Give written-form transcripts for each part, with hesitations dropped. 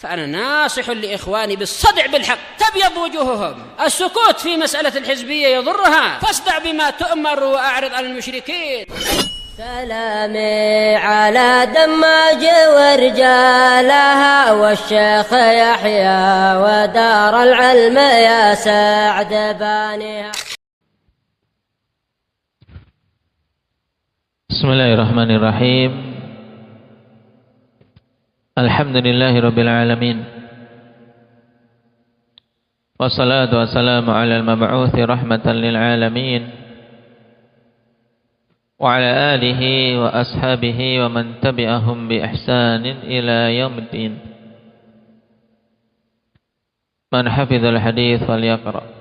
فأنا ناصح لإخواني بالصدع بالحق تبيض وجوههم. السكوت في مسألة الحزبية يضرها، فاصدع بما تؤمر وأعرض عن المشركين. سلامي على دماج ورجالها والشيخ يحيى ودار العلم يا سعد بانيها. Bismillahirrahmanirrahim. Alhamdulillahirabbil alamin. Wassalatu wassalamu ala al-mab'uuthi rahmatan lil alamin. Wa ala alihi wa ashabihi wa man tabi'ahum bi ihsanin ila yaumiddin. Man hafizal hadits falyaqra.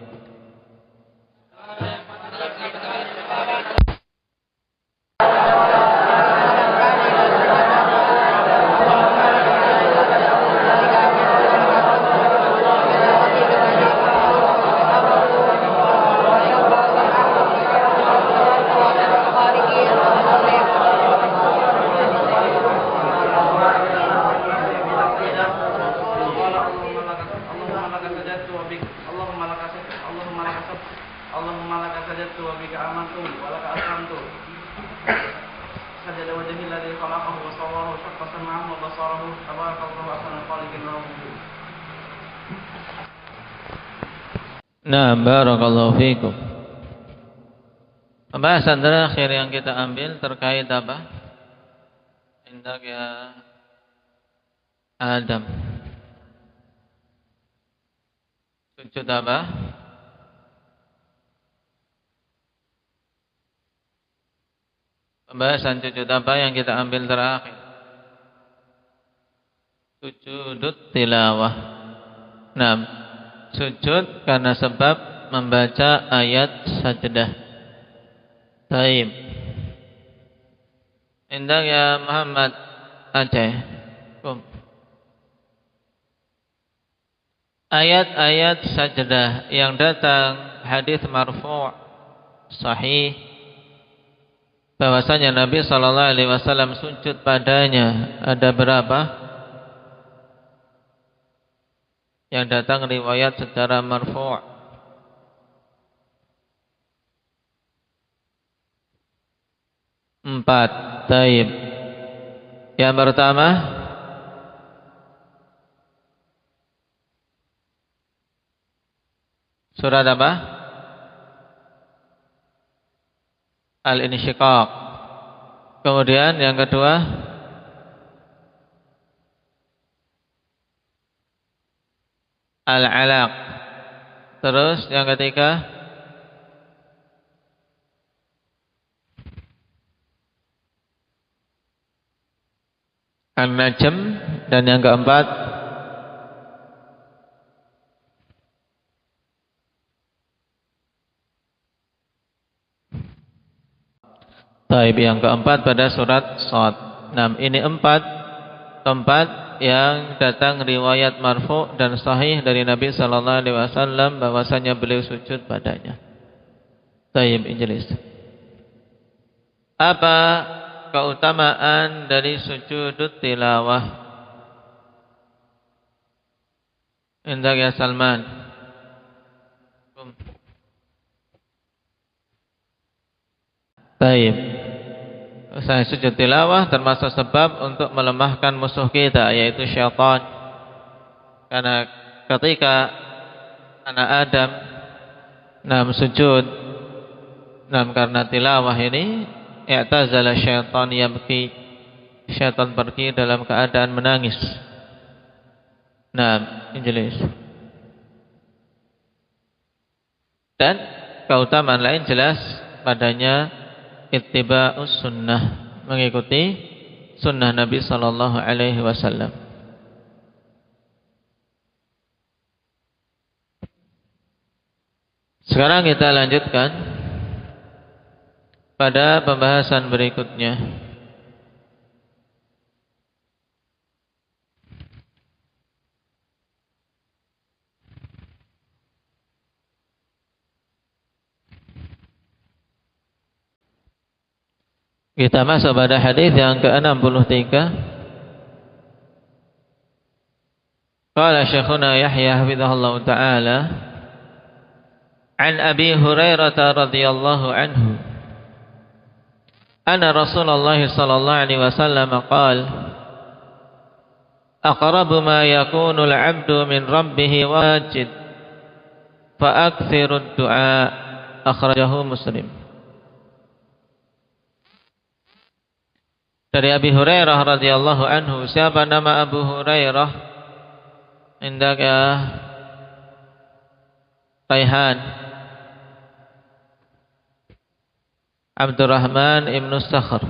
Nah, barakallahu fikum. Pembahasan terakhir yang kita ambil terkait apa? Indak ya Adam. Sujud apa? Pembahasan sujud apa yang kita ambil terakhir? Sujud tilawah. Nah, sujud karena sebab membaca ayat sajdah. Taib. Indah ya Muhammad Aceh. Ayat-ayat sajdah yang datang hadis marfu' sahih bahwasanya Nabi sallallahu alaihi wasallam sujud padanya ada berapa? Yang datang riwayat secara marfu'. Empat. Taib. Yang pertama surat apa? Al-Insyiqaq. Kemudian yang kedua Al-Alaq. Terus yang ketiga An-Najm. Dan yang keempat Taib, yang keempat pada surat Shad. Nah, ini tempat yang datang riwayat marfu' dan sahih dari Nabi sallallahu alaihi wasallam bahwasanya beliau sujud padanya. Taib, ijlis. Apa keutamaan dari sujud tilawah? Indah ya Salman. Taib. Saya sujud tilawah termasuk sebab untuk melemahkan musuh kita, yaitu syaitan. Karena ketika anak Adam sujud karena tilawah ini, i'tazala syaitan yabki, syaitan pergi dalam keadaan menangis. Injelis. Dan keutamaan lain jelas padanya ittiba'us sunnah, mengikuti sunnah Nabi sallallahu alaihi wasallam. Sekarang kita lanjutkan pada pembahasan berikutnya. Kita masuk pada hadis yang ke-63. Qala Syekhuna Yahya hafizahullah ta'ala an Abi Hurairah radhiyallahu anhu anna Rasulullah sallallahu alaihi wasallam qala aqrabu ma yakunu al-'abdu min rabbih wajid fa akthiru ad-du'a akhrajahu Muslim. Dari Abi Hurairah radhiyallahu anhu, siapa nama Abu Hurairah? Indaka Raihan Abdurrahman ibnu Sakhr,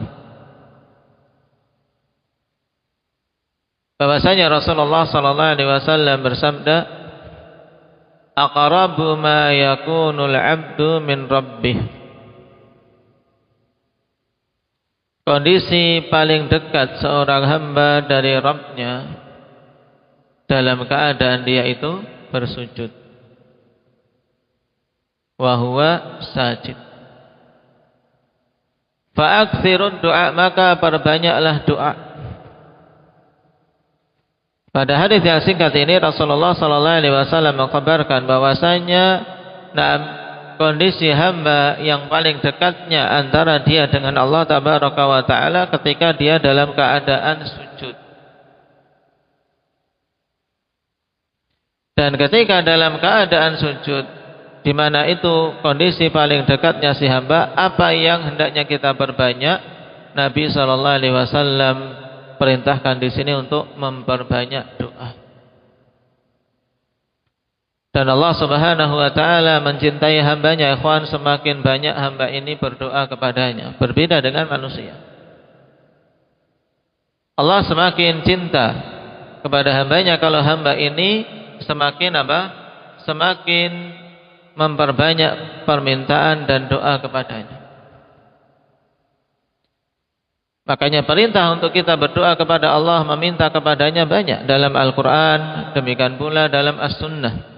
bahwasanya Rasulullah sallallahu alaihi wasallam bersabda, aqrabu ma yakunul 'abdu min rabbih. Kondisi paling dekat seorang hamba dari Rabbnya dalam keadaan dia itu bersujud, wa huwa sajid. Fa aktsirud du'a, maka perbanyaklah doa. Pada hadis yang singkat ini Rasulullah sallallahu alaihi wasallam mengkabarkan bahwasanya kondisi hamba yang paling dekatnya antara dia dengan Allah tabaraka wa taala ketika dia dalam keadaan sujud. Dan ketika dalam keadaan sujud, di mana itu kondisi paling dekatnya si hamba, apa yang hendaknya kita perbanyak? Nabi sallallahu alaihi wasallam perintahkan di sini untuk memperbanyak doa. Dan Allah Subhanahu wa taala mencintai hambanya, ikhwan, semakin banyak hamba ini berdoa kepadanya. Berbeda dengan manusia. Allah semakin cinta kepada hambanya kalau hamba ini semakin apa? Semakin memperbanyak permintaan dan doa kepadanya. Makanya perintah untuk kita berdoa kepada Allah, meminta kepadanya banyak dalam Al-Quran, demikian pula dalam As-Sunnah.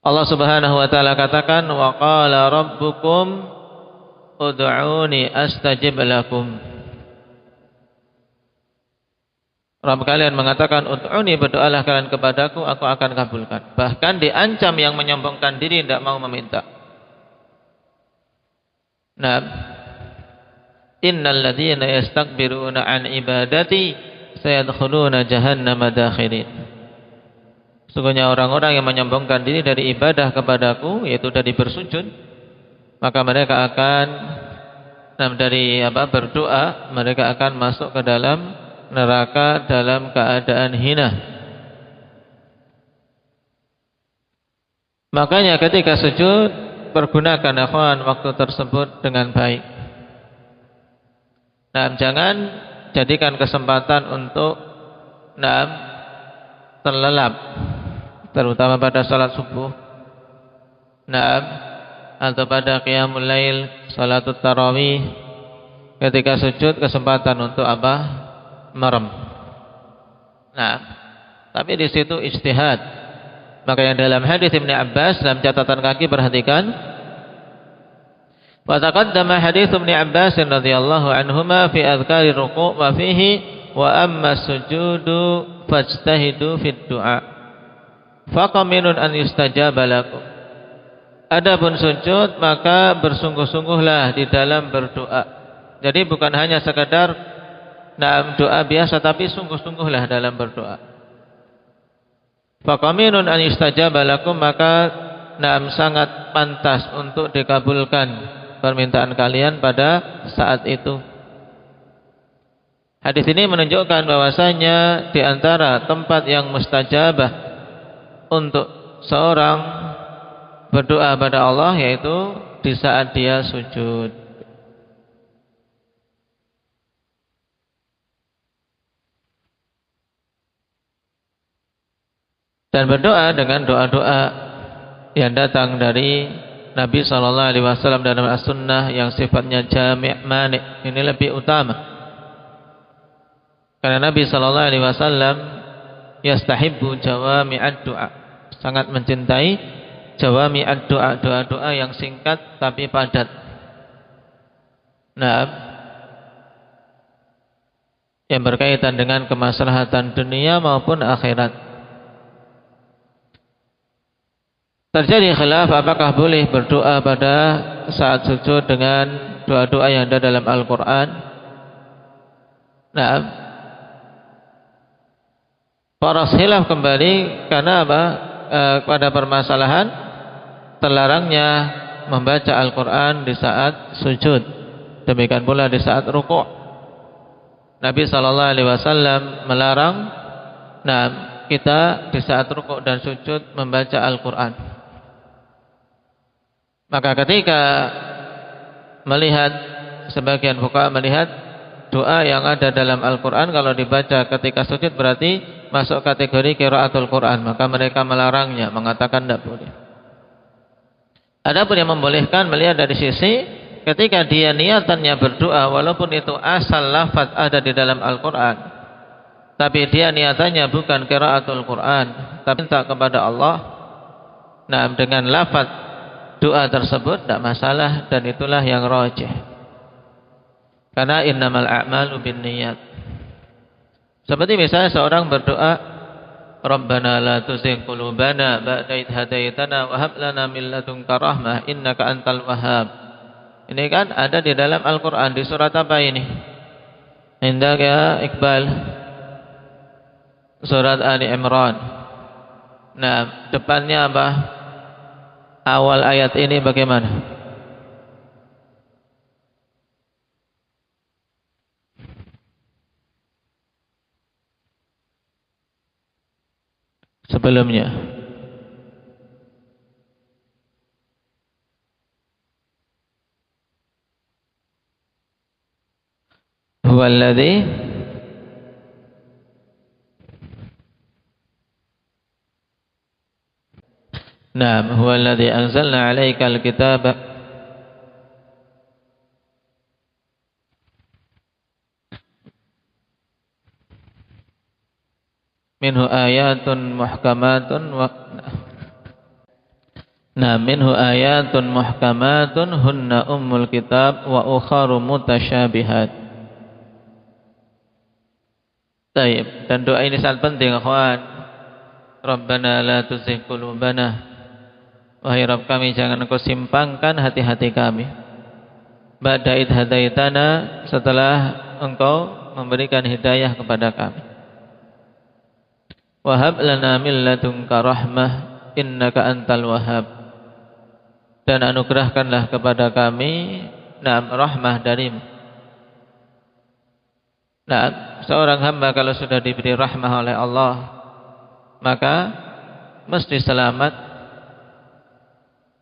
Allah Subhanahu wa taala katakan, wa qala rabbukum ud'uni astajib lakum. Rabb kalian mengatakan, ud'uni, berdoalah kalian kepadaku, aku akan kabulkan. Bahkan diancam yang menyombongkan diri tidak mau meminta. Nah, innal ladzina yastakbiruna an ibadati sayadkhuluna jahannama dakhirin. Sesungguhnya orang-orang yang menyombongkan diri dari ibadah kepadaku, yaitu dari bersujud, maka mereka akan berdoa, mereka akan masuk ke dalam neraka dalam keadaan hina. Makanya ketika sujud, pergunakan ikhwan waktu tersebut dengan baik. Jangan jadikan kesempatan untuk terlelap, terutama pada salat subuh, atau pada qiyamul lail, salatut tarawih. Ketika sujud, kesempatan untuk apa? Merem. Tapi di situ ijtihad. Makanya dalam hadis Ibnu Abbas, dalam catatan kaki perhatikan, wa taqaddama hadis Ibnu Abbas radhiyallahu anhuma fi adhkari ruku' wa fihi wa amma sujudu fajtahidu fid du'a faqaminun an yustajaba lakum. Adapun sujud, maka bersungguh-sungguhlah di dalam berdoa. Jadi bukan hanya sekadar doa biasa, tapi sungguh-sungguhlah dalam berdoa. Faqaminun an yustajaba lakum, maka sangat pantas untuk dikabulkan permintaan kalian pada saat itu. Hadis ini menunjukkan bahwasanya di antara tempat yang mustajabah untuk seorang berdoa pada Allah yaitu di saat dia sujud. Dan berdoa dengan doa-doa yang datang dari Nabi sallallahu alaihi wasallam dalam As-Sunnah yang sifatnya jami' mani', ini lebih utama. Karena Nabi sallallahu alaihi wasallam yastahibbu jawami'ad du'a, sangat mencintai jawami'ad du'a, doa-doa yang singkat tapi padat. yang berkaitan dengan kemaslahatan dunia maupun akhirat. Terjadi khilaf apakah boleh berdoa pada saat sujud dengan doa-doa yang ada dalam Al-Quran. Nah, para khilaf kembali karena apa? Pada permasalahan terlarangnya membaca Al-Quran di saat sujud, demikian pula di saat rukuk. Nabi SAW melarang kita di saat rukuk dan sujud membaca Al-Quran. Maka ketika melihat, sebagian fuqaha melihat doa yang ada dalam Al-Quran kalau dibaca ketika sujud berarti masuk kategori qiraatul Quran, maka mereka melarangnya, mengatakan tidak boleh. Adapun yang membolehkan melihat dari sisi ketika dia niatannya berdoa, walaupun itu asal lafaz ada di dalam Al-Quran, tapi dia niatannya bukan qiraatul Quran, tapi minta kepada Allah, nah dengan lafaz doa tersebut tidak masalah, dan itulah yang rajih. Karena innamal a'malu binniyat. Seperti misalnya seorang berdoa, Rabbana la tuzigh qulubana ba'da idh hadaitana wa hab lana min ladunka rahmah innaka antal wahhab. Ini kan ada di dalam Al-Quran. Di surat apa ini? Indah ya Iqbal? Surat Ali Imran. Nah, depannya apa? Awal ayat ini bagaimana? Sebelumnya. Huwallazi Naam, huwallazi anzalna 'alaikal kitaba minhu ayatun muhkamatun wa minhu ayatun muhkamatun hunna ummul kitab wa ukharu mutasyabihat. Baik, dan doa ini sangat penting, akhwan. Rabbana la tuzigh qulubana. Wahai Rabb kami, jangan Engkau simpangkan hati-hati kami. Ba'da idh hadaitana, setelah Engkau memberikan hidayah kepada kami. Wa hab lana min ladunka rahmah innaka antal wahhab. Dan anugerahkanlah kepada kami rahmah darimu. Nah, seorang hamba kalau sudah diberi rahmah oleh Allah, maka mesti selamat.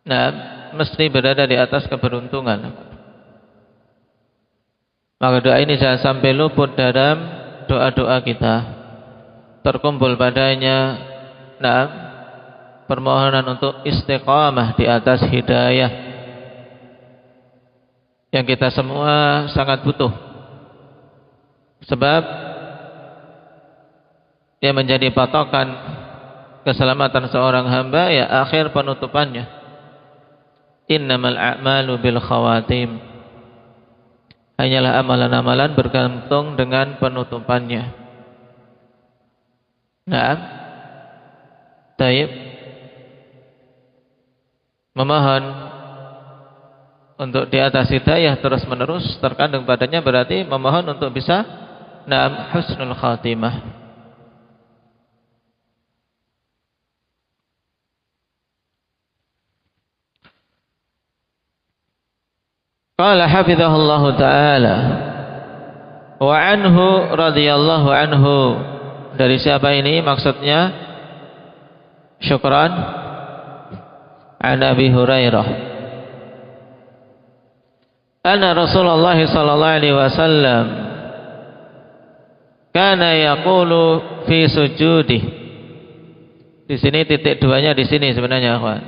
Nah, mesti berada di atas keberuntungan. Maka doa ini jangan sampai luput dalam doa-doa kita. Terkumpul padanya permohonan untuk istiqamah di atas hidayah yang kita semua sangat butuh. Sebab yang menjadi patokan keselamatan seorang hamba ya akhir penutupannya. Innamal a'malu bil khawatim. Hanyalah amalan-amalan bergantung dengan penutupannya. Naam. Taib. Memohon untuk di atas hidayah terus menerus terkandung padanya berarti memohon untuk bisa husnul khatimah. Qala hafizahullahu ta'ala wa anhu radhiyallahu anhu. Dari siapa ini maksudnya? Syukran. An Abi Hurairah anna Rasulullah sallallahu alaihi wasallam kana yaqulu fi sujudi. Di sini titik duanya di sini sebenarnya, akhwan.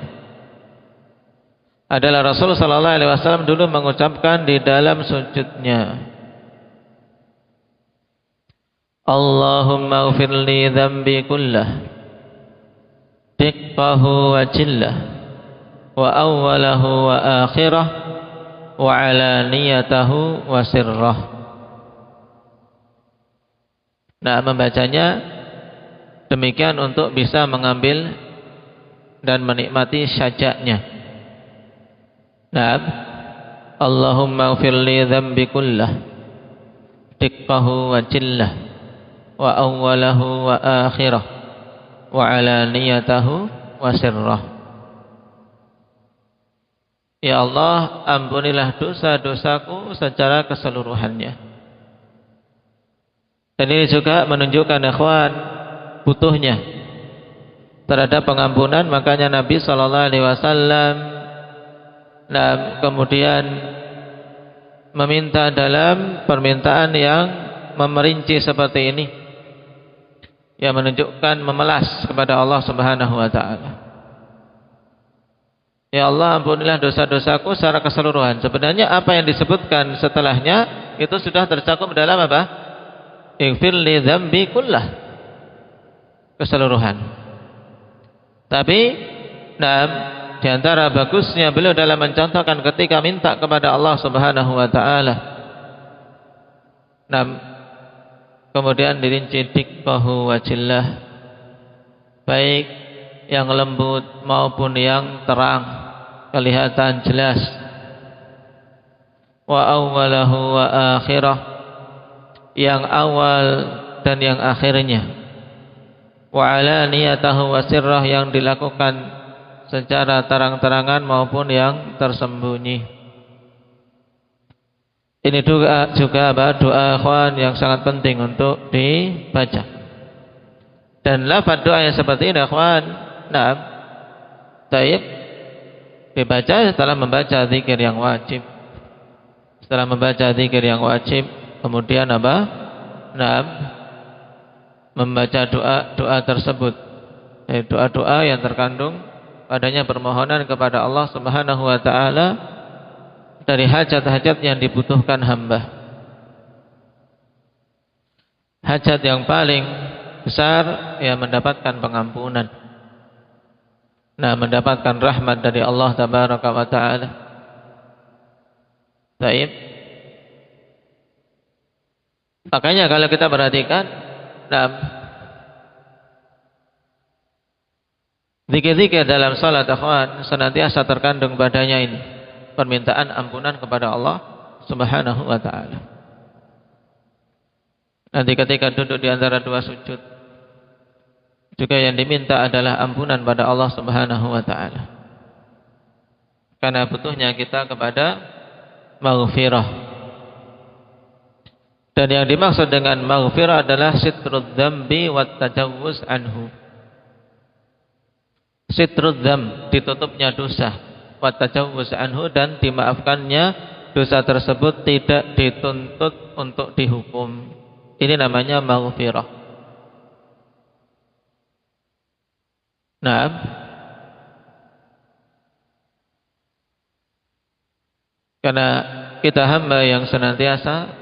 Adalah Rasul sallallahu alaihi wasallam dulu mengucapkan di dalam sujudnya, Allahumma ighfir li dhanbi kullah diqqahu wa jillah wa awwalahu wa akhirah wa alaniyatahu wa sirrah. Nah, membacanya demikian untuk bisa mengambil dan menikmati syajaknya. Nah, Allahumma ighfir li dhanbi kullah diqqahu wa jillah wa awwalahu wa akhirah wa alaniyatahu wa sirrah. Ya Allah, ampunilah dosa-dosaku secara keseluruhannya. Dan ini juga menunjukkan ikhwan butuhnya terhadap pengampunan. Makanya Nabi SAW kemudian meminta dalam permintaan yang memerinci seperti ini, yang menunjukkan memelas kepada Allah Subhanahu wa taala. Ya Allah, ampunilah dosa-dosaku secara keseluruhan. Sebenarnya apa yang disebutkan setelahnya itu sudah tercakup dalam apa? Ighfir li dzambi kullah, keseluruhan. Tapi di antara bagusnya beliau dalam mencontohkan ketika minta kepada Allah Subhanahu wa taala. Kemudian dirinci diqqahu wa jillah, baik yang lembut maupun yang terang, kelihatan jelas. Wa awwalahu wa akhirah, yang awal dan yang akhirnya. Wa alaniyatahu wa sirrah, yang dilakukan secara terang-terangan maupun yang tersembunyi. Ini juga doa ikhwan yang sangat penting untuk dibaca. Dan lafaz doa yang seperti ini ikhwan, dibaca setelah membaca zikir yang wajib. Setelah membaca zikir yang wajib, kemudian membaca doa tersebut, doa-doa yang terkandung padanya permohonan kepada Allah Subhanahu wa taala dari hajat-hajat yang dibutuhkan hamba. Hajat yang paling besar mendapatkan pengampunan. Mendapatkan rahmat dari Allah tabaraka wa taala. Baik. Makanya kalau kita perhatikan, zikir-zikir dalam salat ikhwan senantiasa terkandung padanya ini permintaan ampunan kepada Allah Subhanahu wa taala. Nanti ketika duduk di antara dua sujud juga yang diminta adalah ampunan pada Allah Subhanahu wa taala. Karena butuhnya kita kepada maghfirah. Dan yang dimaksud dengan maghfirah adalah sitrud dzambi wat tajawuz anhu. Sitrud dzam, ditutupnya dosa, wat tajawuz anhu, dan dimaafkannya dosa tersebut, tidak dituntut untuk dihukum. Ini namanya maghfirah. Karena kita hamba yang senantiasa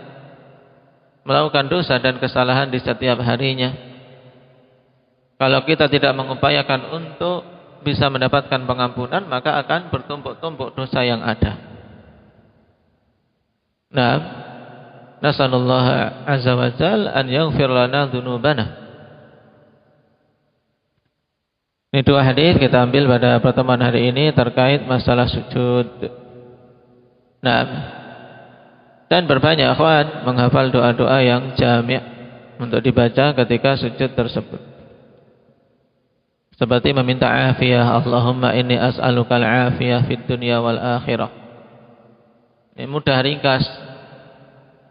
melakukan dosa dan kesalahan di setiap harinya. Kalau kita tidak mengupayakan untuk bisa mendapatkan pengampunan, maka akan bertumpuk-tumpuk dosa yang ada. Nasallallahu azza wa jalla an yaghfir lana dzunubana. Ini dua hadis kita ambil pada pertemuan hari ini terkait masalah sujud. Dan berbanyak ikhwan menghafal doa-doa yang jami' untuk dibaca ketika sujud tersebut. Seperti meminta afiyah, Allahumma inni as'alukal afiyah fid dunya wal akhirah. Ini mudah, ringkas.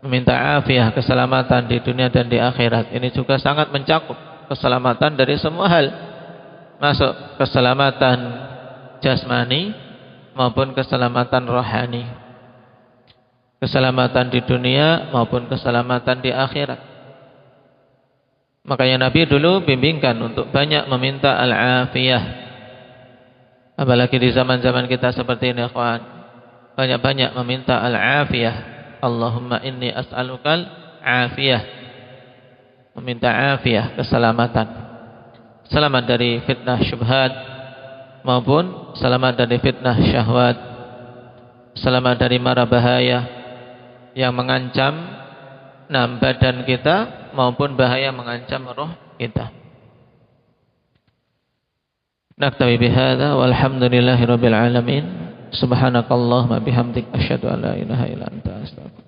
Meminta afiyah, keselamatan di dunia dan di akhirat. Ini juga sangat mencakup keselamatan dari semua hal. Masuk keselamatan jasmani maupun keselamatan rohani. Keselamatan di dunia maupun keselamatan di akhirat. Makanya Nabi dulu bimbingkan untuk banyak meminta al-afiyah. Apalagi di zaman-zaman kita seperti ini, ikhwan. Banyak-banyak meminta al-afiyah. Allahumma inni as'alukal afiyah. Meminta afiyah, keselamatan. Selamat dari fitnah syubhat maupun selamat dari fitnah syahwat. Selamat dari mara bahaya yang mengancam badan kita maupun bahaya mengancam roh kita. Naktabi bihadza walhamdulillahirabbil alamin. Subhanakallahumma bihamdik asyhadu an la ilaha illa anta astaghfiruka